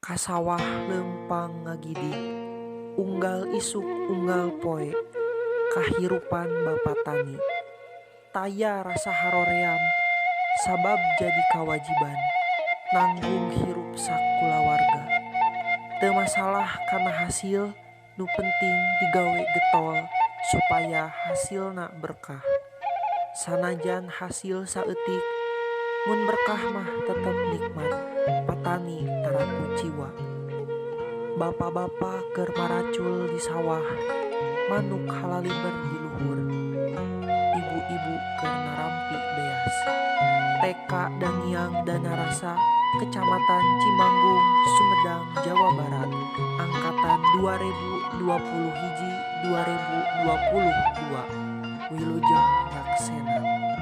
Kasawah lempang ngagidik, unggal isuk unggal poe, kahirupan bapa tani. Taya rasa haroream, sabab jadi kewajiban, nanggung hirup sakulawarga. Teu masalah kana hasil, nu penting digawe getol supaya hasilna berkah. Sanajan hasil saeutik, mun berkah mah tetep nikmat, patani tarapu jiwa. Bapa-bapa keur maracul di sawah, manuk halaliber di luhur. Ibu-ibu keur narampi beas. TK Dangiang Danarasa, Kecamatan Cimanggung, Sumedang, Jawa Barat, angkatan 2021-2022. Wilujeng Laksena.